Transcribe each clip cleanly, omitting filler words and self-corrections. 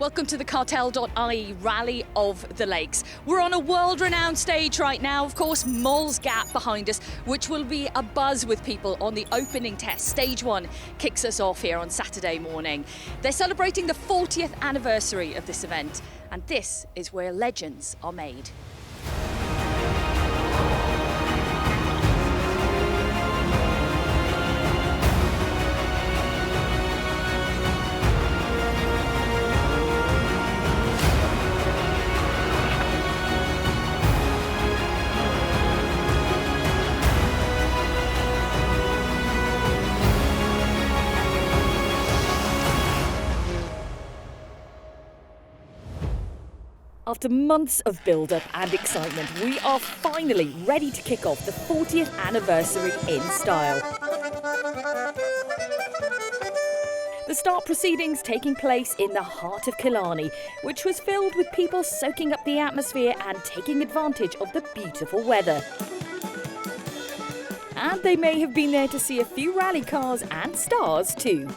Welcome to the Cartel.ie Rally of the Lakes. We're on a world-renowned stage right now, of course, Moll's Gap behind us, which will be a buzz with people on the opening test. Stage 1 kicks us off here on Saturday morning. They're celebrating the 40th anniversary of this event, and this is where legends are made. After months of build-up and excitement, we are finally ready to kick off the 40th anniversary in style. The start proceedings taking place in the heart of Killarney, which was filled with people soaking up the atmosphere and taking advantage of the beautiful weather. And they may have been there to see a few rally cars and stars too.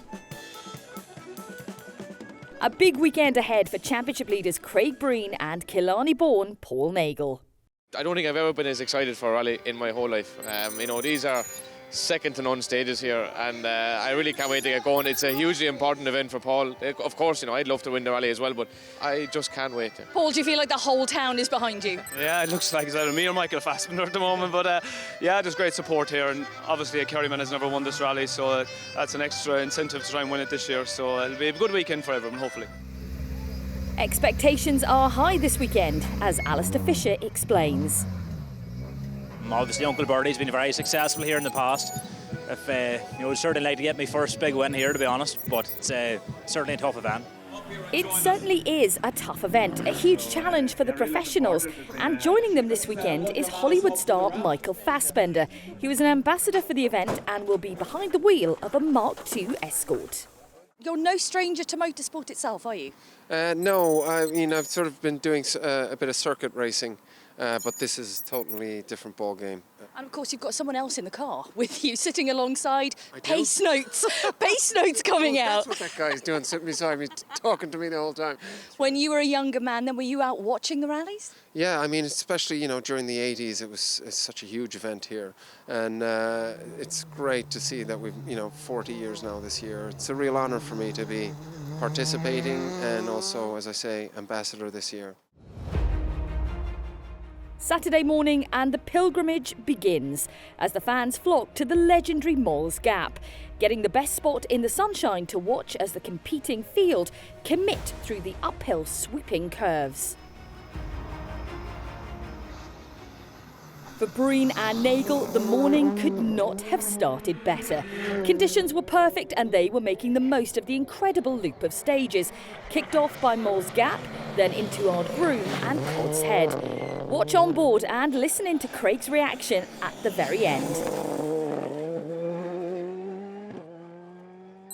A big weekend ahead for championship leaders Craig Breen and Killarney-born Paul Nagle. I don't think I've ever been as excited for a rally in my whole life. These are second to none stages here, and I really can't wait to get going. It's a hugely important event for Paul. Of course, I'd love to win the rally as well, but I just can't wait. Paul, do you feel like the whole town is behind you? Yeah, it looks like it's either me or Michael Fassbender at the moment, but there's great support here, and obviously a Kerryman has never won this rally, so that's an extra incentive to try and win it this year, so it'll be a good weekend for everyone, hopefully. Expectations are high this weekend, as Alistair Fisher explains. Obviously Uncle Birdie's been very successful here in the past. I'd certainly like to get my first big win here, to be honest, but it's certainly a tough event. It certainly is a tough event, a huge challenge for the professionals, and joining them this weekend is Hollywood star Michael Fassbender. He was an ambassador for the event and will be behind the wheel of a Mark II Escort. You're no stranger to motorsport itself, are you? No, I've sort of been doing a bit of circuit racing, but this is a totally different ball game. And of course you've got someone else in the car with you, sitting alongside. Pace notes, pace notes coming out. That's what that guy's doing, sitting beside me, talking to me the whole time. When you were a younger man, then were you out watching the rallies? Yeah, especially, during the 80s, it's such a huge event here. And it's great to see that we've, 40 years now this year. It's a real honour for me to be participating and also, as I say, ambassador this year. Saturday morning and the pilgrimage begins as the fans flock to the legendary Moll's Gap, getting the best spot in the sunshine to watch as the competing field commit through the uphill sweeping curves. For Breen and Nagle, the morning could not have started better. Conditions were perfect and they were making the most of the incredible loop of stages, kicked off by Moll's Gap, then into Ardbroom and Cod's Head. Watch on board and listen in to Craig's reaction at the very end.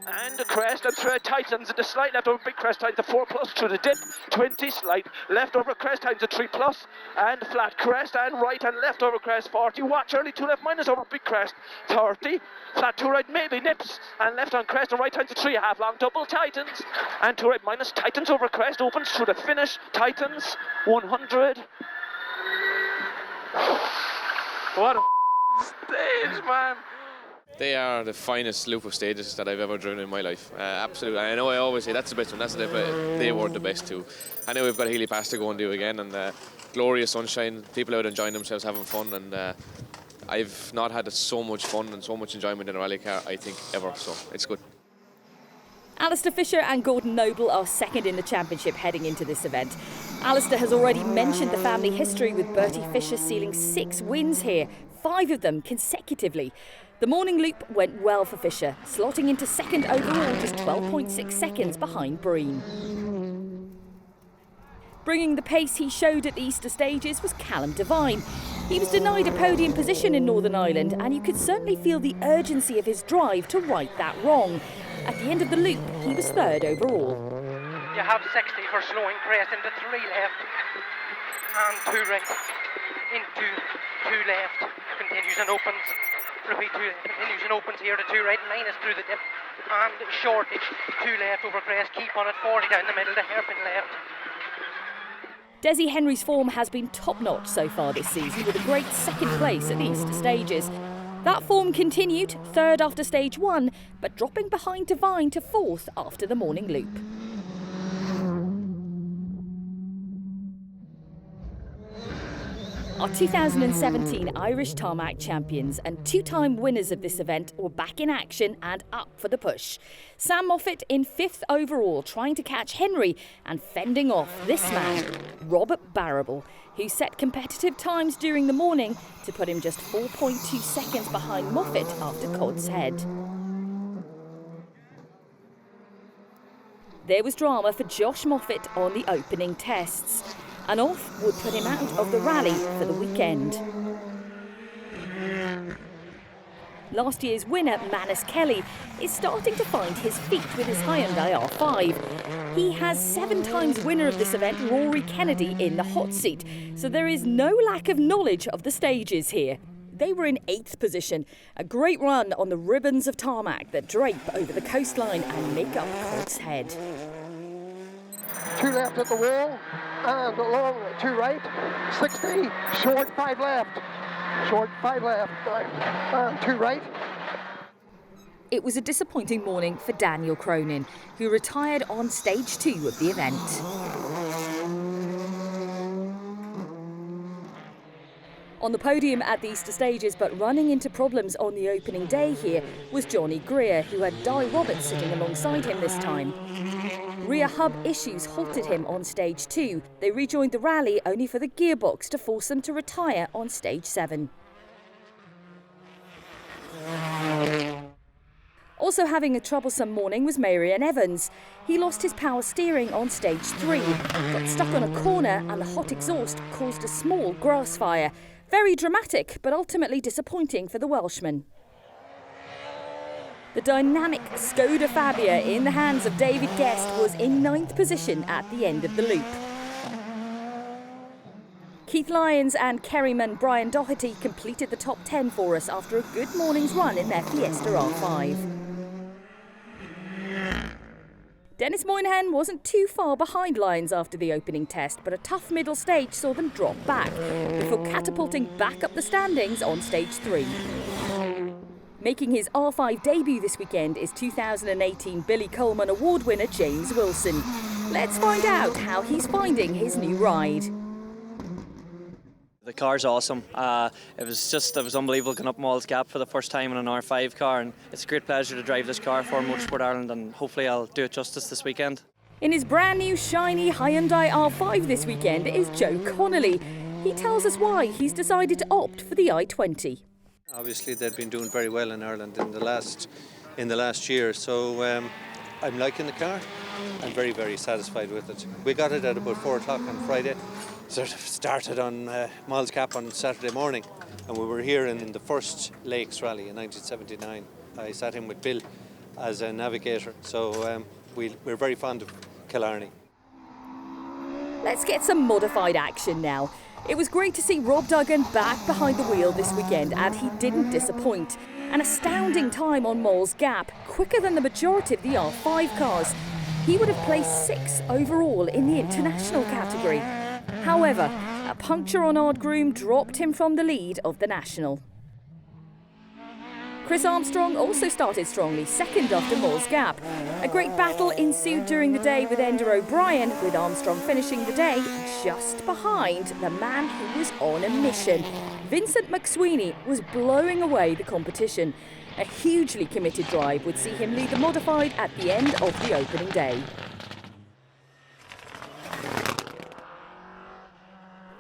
And the crest and through tightens, the slight left over big crest tightens the 4 plus through the dip, 20 slight, left over crest tightens the 3 plus, and flat crest and right and left over crest 40, watch early 2 left minus over big crest 30, flat 2 right maybe nips, and left on crest and right tightens the 3 half long double tightens, and 2 right minus tightens over crest, opens through the finish, tightens 100. What a stage, man! They are the finest loop of stages that I've ever driven in my life. Absolutely. I know I always say that's the best one, that's the best, but they were the best too. I know we've got Healy Pass to go and do again, and glorious sunshine, people out enjoying themselves, having fun, and I've not had so much fun and so much enjoyment in a rally car, I think, ever, so it's good. Alistair Fisher and Gordon Noble are second in the championship heading into this event. Alistair has already mentioned the family history with Bertie Fisher sealing 6 wins here, 5 of them consecutively. The morning loop went well for Fisher, slotting into second overall, just 12.6 seconds behind Breen. Bringing the pace he showed at the Easter stages was Callum Devine. He was denied a podium position in Northern Ireland, and you could certainly feel the urgency of his drive to right that wrong. At the end of the loop, he was third overall. You have 60 for slowing crest into 3 left and 2 right into 2 left, continues and opens. Repeat 2 continues and opens here to 2 right, minus through the dip, and shortage, 2 left over crest, keep on it, 40 down the middle, the hairpin left. Desi Henry's form has been top-notch so far this season, with a great second place at the Easter stages. That form continued, third after stage 1, but dropping behind Divine to fourth after the morning loop. Our 2017 Irish Tarmac champions and 2-time winners of this event were back in action and up for the push. Sam Moffat in 5th overall, trying to catch Henry and fending off this man, Robert Barrable, who set competitive times during the morning to put him just 4.2 seconds behind Moffat after Cod's Head. There was drama for Josh Moffat on the opening tests. An off would put him out of the rally for the weekend. Last year's winner, Manus Kelly, is starting to find his feet with his Hyundai R5. He has 7 times winner of this event, Rory Kennedy, in the hot seat, so there is no lack of knowledge of the stages here. They were in 8th position, a great run on the ribbons of tarmac that drape over the coastline and make up Cod's Head. 2 left at the wall, and long 2 right, 60, short 5 left, short 5 left, and 2 right. It was a disappointing morning for Daniel Cronin, who retired on stage 2 of the event. On the podium at the Easter stages, but running into problems on the opening day here, was Johnny Greer, who had Di Roberts sitting alongside him this time. Rear hub issues halted him on stage 2. They rejoined the rally only for the gearbox to force them to retire on stage 7. Also having a troublesome morning was Marian Evans. He lost his power steering on stage 3, got stuck on a corner, and the hot exhaust caused a small grass fire. Very dramatic, but ultimately disappointing for the Welshman. The dynamic Skoda Fabia in the hands of David Guest was in 9th position at the end of the loop. Keith Lyons and Kerryman Brian Doherty completed the top 10 for us after a good morning's run in their Fiesta R5. Dennis Moynihan wasn't too far behind Lyons after the opening test, but a tough middle stage saw them drop back before catapulting back up the standings on stage 3. Making his R5 debut this weekend is 2018 Billy Coleman Award winner James Wilson. Let's find out how he's finding his new ride. The car's awesome. It was unbelievable going up Mall's Gap for the first time in an R5 car, and it's a great pleasure to drive this car for Motorsport Ireland, and hopefully I'll do it justice this weekend. In his brand new shiny Hyundai R5 this weekend is Joe Connolly. He tells us why he's decided to opt for the i20. Obviously they've been doing very well in Ireland in the last year, so I'm liking the car. I'm very, very satisfied with it. We got it at about 4 o'clock on Friday. Sort of started on Miles Cap on Saturday morning, and we were here in the first Lakes Rally in 1979. I sat in with Bill as a navigator, so we're very fond of Killarney. Let's get some modified action now. It was great to see Rob Duggan back behind the wheel this weekend, and he didn't disappoint. An astounding time on Moll's Gap, quicker than the majority of the R5 cars. He would have placed 6th overall in the international category. However, a puncture on Ardgroom dropped him from the lead of the national. Chris Armstrong also started strongly, 2nd after Moll's Gap. A great battle ensued during the day with Enda O'Brien, with Armstrong finishing the day just behind the man who was on a mission. Vincent McSweeney was blowing away the competition. A hugely committed drive would see him lead the modified at the end of the opening day.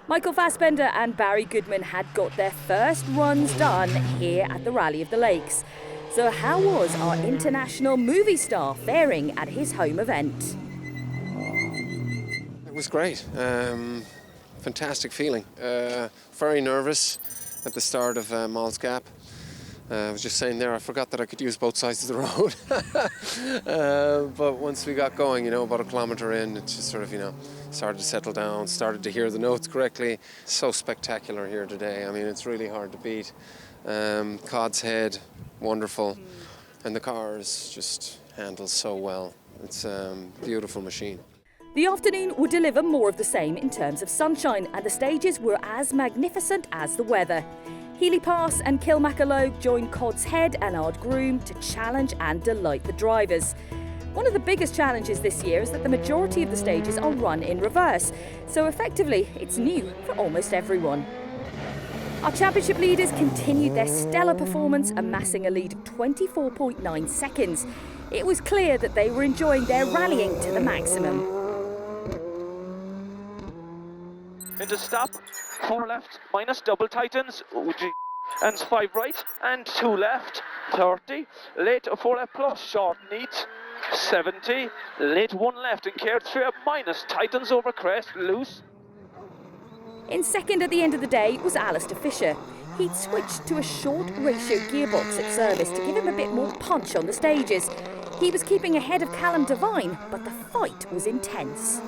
Michael Fassbender and Barry Goodman had got their first runs done here at the Rally of the Lakes. So how was our international movie star faring at his home event? It was great. Fantastic feeling. Very nervous at the start of Mall's Gap. I was just saying there, I forgot that I could use both sides of the road. But once we got going, about a kilometre in, it just sort of, started to settle down, started to hear the notes correctly. So spectacular here today. I mean, it's really hard to beat. Cod's Head, wonderful. and the cars just handle so well. It's a beautiful machine. The afternoon would deliver more of the same in terms of sunshine, and the stages were as magnificent as the weather. Healy Pass and Kilmacalogue joined Cod's Head and Ardgroom to challenge and delight the drivers. One of the biggest challenges this year is that the majority of the stages are run in reverse, so effectively it's new for almost everyone. Our championship leaders continued their stellar performance, amassing a lead of 24.9 seconds. It was clear that they were enjoying their rallying to the maximum. Into stop, 4 left, minus double tightens, and 5 right, and 2 left, 30, late 4 left plus, short neat, 70, late 1 left, and care 3 up, minus tightens over crest, loose. In second at the end of the day was Alistair Fisher. He'd switched to a short ratio gearbox at service to give him a bit more punch on the stages. He was keeping ahead of Callum Devine, but the fight was intense.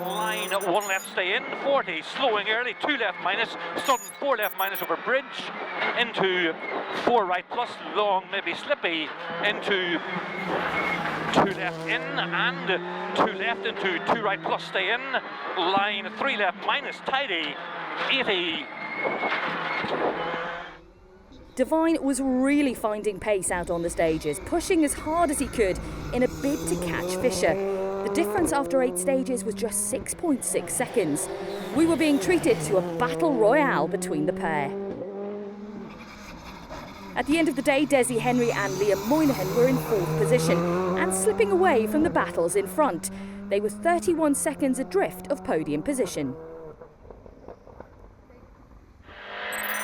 Line 1 left, stay in, 40, slowing early, 2 left minus, sudden 4 left minus over bridge, into 4 right plus, long, maybe slippy, into 2 left in, and 2 left into 2 right plus, stay in, line 3 left minus, tidy, 80. Devine was really finding pace out on the stages, pushing as hard as he could in a bid to catch Fisher. The difference after 8 stages was just 6.6 seconds. We were being treated to a battle royale between the pair. At the end of the day, Desi Henry and Liam Moynihan were in 4th position and slipping away from the battles in front. They were 31 seconds adrift of podium position.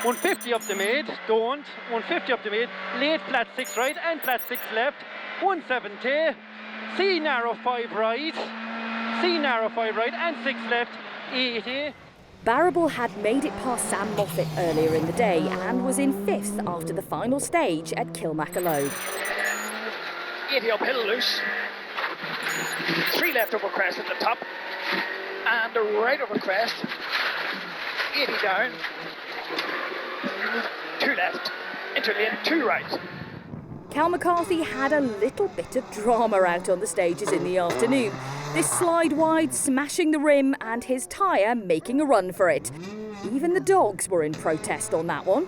150 up the mid, don't, 150 up the mid, late flat 6 right and flat 6 left, 170, C narrow 5 right, C narrow 5 right and 6 left, 80. Barrable had made it past Sam Moffat earlier in the day and was in 5th after the final stage at Kilmacalogue. 80 uphill loose, 3 left over crest at the top, and right over crest, 80 down, 2 left, into lane 2 right. Cal McCarthy had a little bit of drama out on the stages in the afternoon. This slide wide smashing the rim and his tyre making a run for it. Even the dogs were in protest on that one.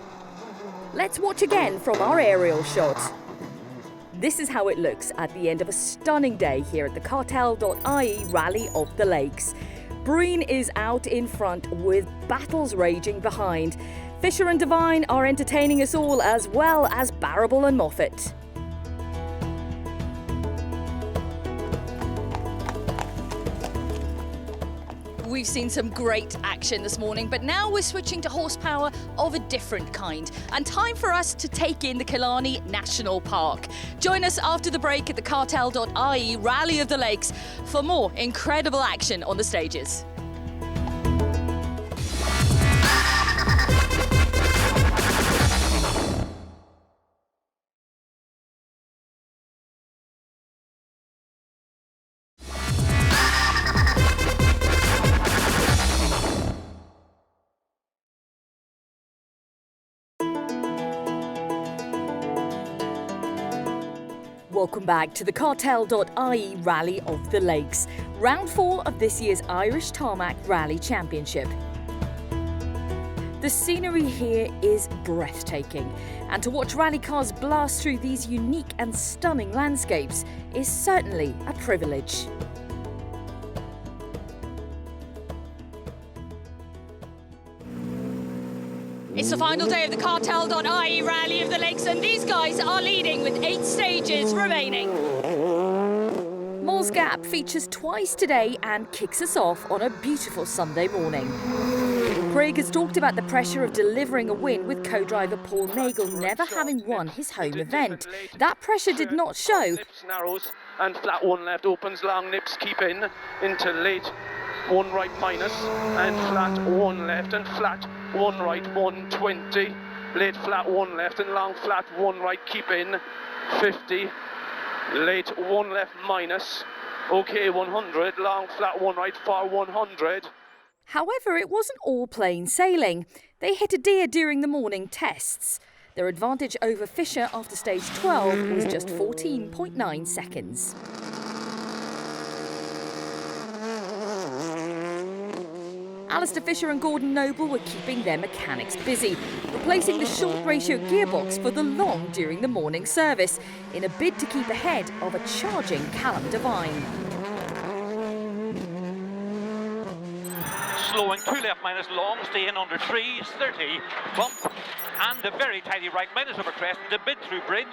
Let's watch again from our aerial shot. This is how it looks at the end of a stunning day here at the Cartel.ie Rally of the Lakes. Breen is out in front with battles raging behind. Fisher and Devine are entertaining us all, as well as Barrable and Moffat. We've seen some great action this morning, but now we're switching to horsepower of a different kind, and time for us to take in the Killarney National Park. Join us after the break at the Cartel.ie Rally of the Lakes for more incredible action on the stages. Welcome back to the Cartel.ie Rally of the Lakes, round 4 of this year's Irish Tarmac Rally Championship. The scenery here is breathtaking, and to watch rally cars blast through these unique and stunning landscapes is certainly a privilege. It's the final day of the Cartel.ie Rally of the Lakes, and these guys are leading with 8 stages remaining. Moll's Gap features twice today and kicks us off on a beautiful Sunday morning. Craig has talked about the pressure of delivering a win, with co-driver Paul Nagel never having won his home event. That pressure did not show. Nips narrows and flat 1 left opens, long nips keep in into late 1 right minus and flat 1 left and flat 1 right 120, late flat 1 left and long flat 1 right keep in 50, late 1 left minus, okay 100, long flat 1 right for 100. However, it wasn't all plain sailing. They hit a deer during the morning tests. The Their advantage over Fisher after stage 12 was just 14.9 seconds. Alistair Fisher and Gordon Noble were keeping their mechanics busy, replacing the short ratio gearbox for the long during the morning service, in a bid to keep ahead of a charging Callum Devine. Slowing 2 left minus long, stay in under 3, 30, bump, and a very tidy right minus over crest, the bid through bridge,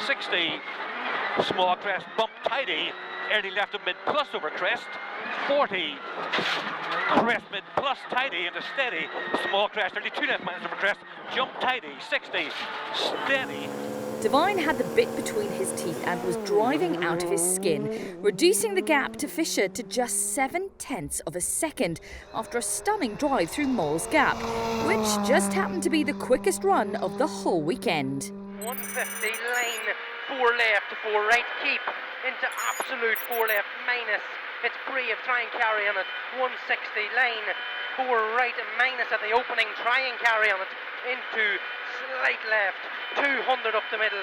60, small crest, bump tidy, early left of mid plus over crest, 40, crest mid plus tidy into steady, small crest, early 2 left minus over crest, jump tidy, 60, steady. Devine had the bit between his teeth and was driving out of his skin, reducing the gap to Fisher to just 0.7 of a second after a stunning drive through Moll's Gap, which just happened to be the quickest run of the whole weekend. 150 lane, 4 left, 4 right, keep into absolute 4 left minus. It's brave, try and carry on it. 160 lane, 4 right minus at the opening, try and carry on it into slight left, 200 up the middle.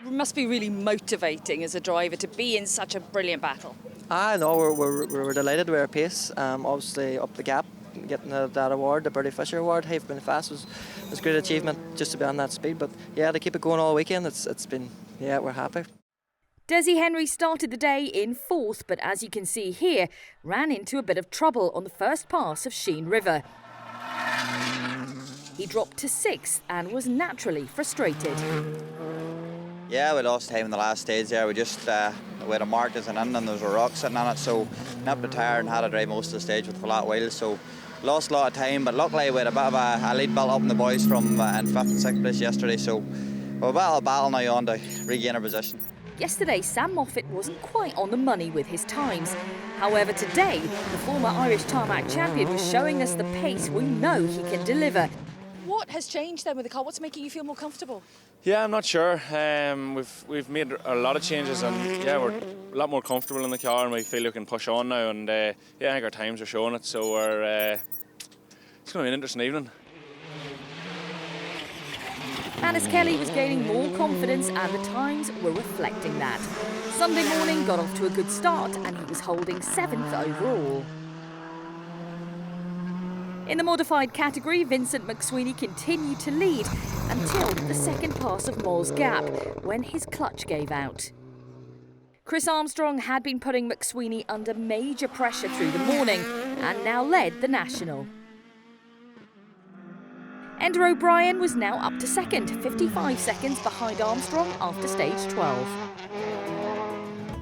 It must be really motivating as a driver to be in such a brilliant battle. No, we're delighted with our pace. Obviously up the gap, getting that award, the Bertie Fisher award, Have Been Fast was a great achievement just to be on that speed. But yeah, to keep it going all weekend, it's been, yeah, we're happy. Desi Henry started the day in 4th, but as you can see here, ran into a bit of trouble on the first pass of Sheen River. He dropped to 6th and was naturally frustrated. Yeah, we lost time in the last stage there. We just we had a mark as an end and there was a rock sitting on it, so nipped the tyre and had to drive most of the stage with flat wheels, so lost a lot of time, but luckily we had a bit of a lead built up in the boys from in 5th and 6th place yesterday, so we're about a battle now on to regain our position. Yesterday, Sam Moffat wasn't quite on the money with his times. However, today, the former Irish Tarmac champion was showing us the pace we know he can deliver. What has changed then with the car? What's making you feel more comfortable? Yeah, I'm not sure. We've made a lot of changes, and yeah, we're a lot more comfortable in the car, and we feel we can push on now. And yeah, I think our times are showing it. So it's going to be an interesting evening. Hannes Kelly was gaining more confidence, and the times were reflecting that. Sunday morning got off to a good start, and he was holding 7th overall. In the modified category, Vincent McSweeney continued to lead until the second pass of Moll's Gap, when his clutch gave out. Chris Armstrong had been putting McSweeney under major pressure through the morning and now led the National. Enda O'Brien was now up to 2nd, 55 seconds behind Armstrong after stage 12.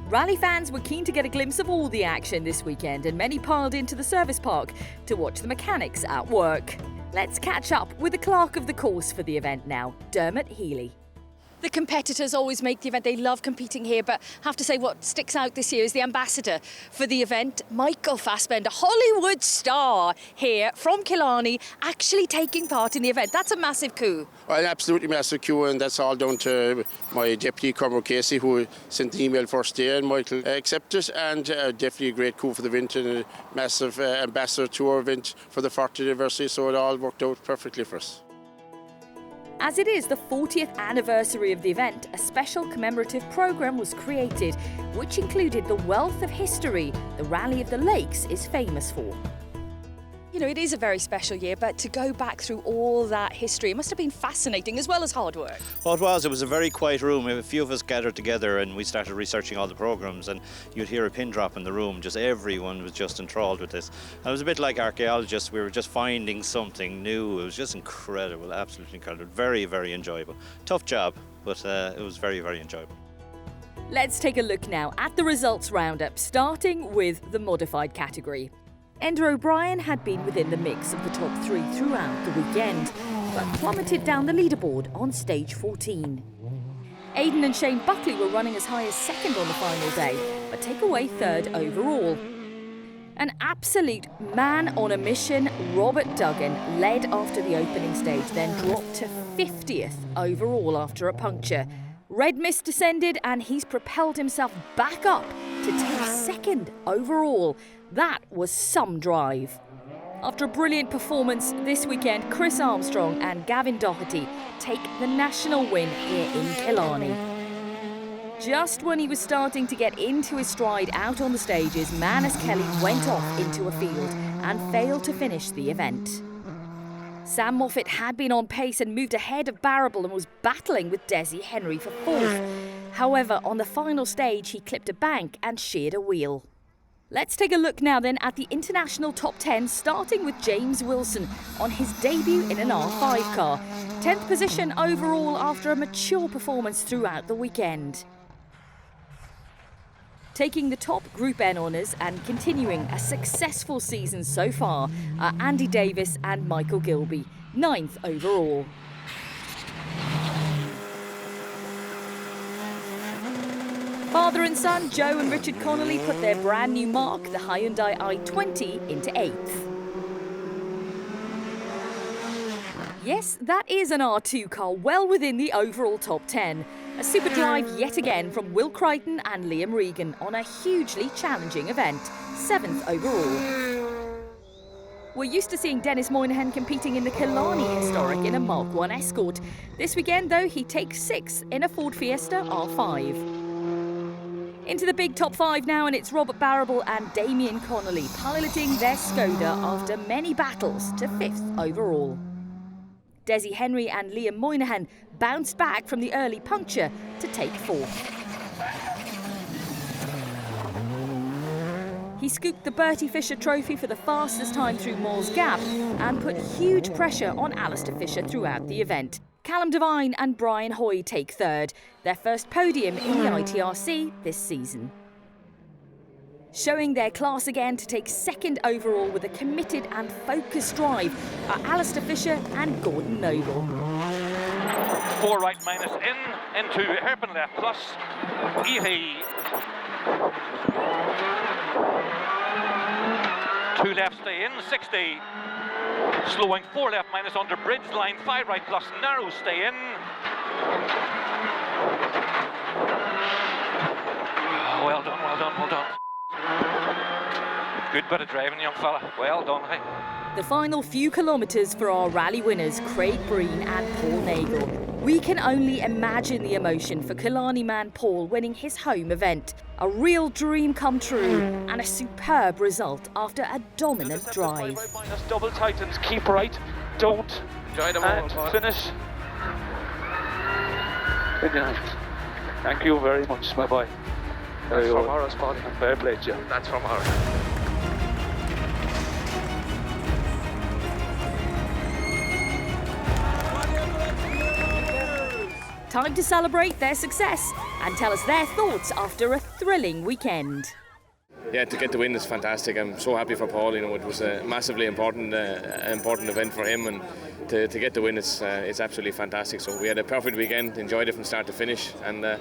Rally fans were keen to get a glimpse of all the action this weekend, and many piled into the service park to watch the mechanics at work. Let's catch up with the clerk of the course for the event now, Dermot Healy. The competitors always make the event. They love competing here, but I have to say what sticks out this year is the ambassador for the event, Michael Fassbender, Hollywood star here from Killarney, actually taking part in the event. That's a massive coup. Well, absolutely massive coup, and that's all down to my deputy, Cormac Casey, who sent the email first day, and Michael accepted, and definitely a great coup for the event and a massive ambassador to our event for the 40th anniversary, so it all worked out perfectly for us. As it is the 40th anniversary of the event, a special commemorative programme was created, which included the wealth of history the Rally of the Lakes is famous for. You know, it is a very special year, but to go back through all that history, it must have been fascinating as well as hard work. Well, it was. It was a very quiet room. A few of us gathered together and we started researching all the programmes, and you'd hear a pin drop in the room. Just everyone was just enthralled with this. And it was a bit like archaeologists. We were just finding something new. It was just incredible, absolutely incredible. Very, very enjoyable. Tough job, but it was very, very enjoyable. Let's take a look now at the results roundup, starting with the modified category. Enda O'Brien had been within the mix of the top 3 throughout the weekend, but plummeted down the leaderboard on stage 14. Aidan and Shane Buckley were running as high as 2nd on the final day, but take away 3rd overall. An absolute man on a mission, Robert Duggan led after the opening stage, then dropped to 50th overall after a puncture. Red Mist descended and he's propelled himself back up to take 2nd overall. That was some drive. After a brilliant performance this weekend, Chris Armstrong and Gavin Doherty take the national win here in Killarney. Just when he was starting to get into his stride out on the stages, Manus Kelly went off into a field and failed to finish the event. Sam Moffat had been on pace and moved ahead of Barrable and was battling with Desi Henry for fourth. However, on the final stage, he clipped a bank and sheared a wheel. Let's take a look now then at the international top 10, starting with James Wilson on his debut in an R5 car. 10th position overall after a mature performance throughout the weekend. Taking the top Group N honours and continuing a successful season so far are Andy Davis and Michael Gilby, 9th overall. Father and son, Joe and Richard Connolly, put their brand new mark, the Hyundai i20, into 8th. Yes, that is an R2 car, well within the overall top 10. A super drive yet again from Will Crichton and Liam Regan on a hugely challenging event, 7th overall. We're used to seeing Dennis Moynihan competing in the Killarney Historic in a Mark 1 Escort. This weekend, though, he takes 6th in a Ford Fiesta R5. Into the big top 5 now, and it's Robert Barrable and Damien Connolly piloting their Skoda after many battles to 5th overall. Desi Henry and Liam Moynihan bounced back from the early puncture to take 4th. He scooped the Bertie Fisher Trophy for the fastest time through Moll's Gap and put huge pressure on Alistair Fisher throughout the event. Callum Devine and Brian Hoy take 3rd, their first podium in the ITRC this season. Showing their class again to take 2nd overall with a committed and focused drive are Alistair Fisher and Gordon Noble. 4 right minus into hairpin left plus. Ehe. 2 left stay in, 60. Slowing 4 left minus under bridge line, 5 right plus narrow stay in. Well done, well done, well done. Good bit of driving, young fella. Well done, hey. The final few kilometres for our rally winners, Craig Breen and Paul Nagel. We can only imagine the emotion for Killarney man Paul winning his home event. A real dream come true and a superb result after a dominant drive. Right minus double tightens, keep right, don't, enjoy the and moment, finish. Good night. Thank you very much, my boy. That's from ours, Paddy. Fair play to you. That's from ours. Time to celebrate their success and tell us their thoughts after a thrilling weekend. Yeah, to get the win is fantastic. I'm so happy for Paul. You know, it was a massively important event for him, and to get the win is absolutely fantastic. So we had a perfect weekend, enjoyed it from start to finish, and yeah,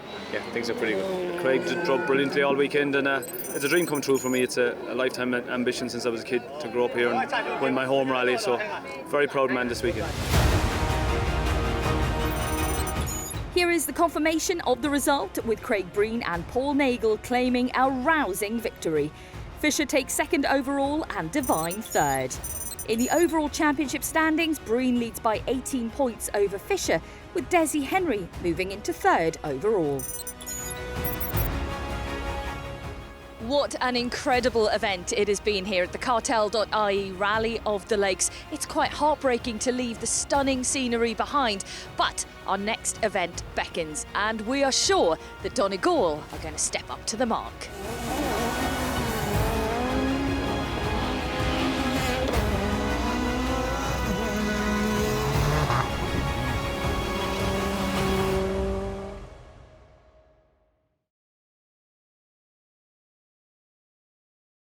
things are pretty good. Craig drove brilliantly all weekend, and it's a dream come true for me. It's a lifetime ambition since I was a kid to grow up here and win my home rally. So very proud man this weekend. Here is the confirmation of the result, with Craig Breen and Paul Nagel claiming a rousing victory. Fisher takes 2nd overall and Devine 3rd. In the overall championship standings, Breen leads by 18 points over Fisher, with Desi Henry moving into 3rd overall. What an incredible event it has been here at the Cartel.ie Rally of the Lakes. It's quite heartbreaking to leave the stunning scenery behind, but our next event beckons, and we are sure that Donegal are going to step up to the mark.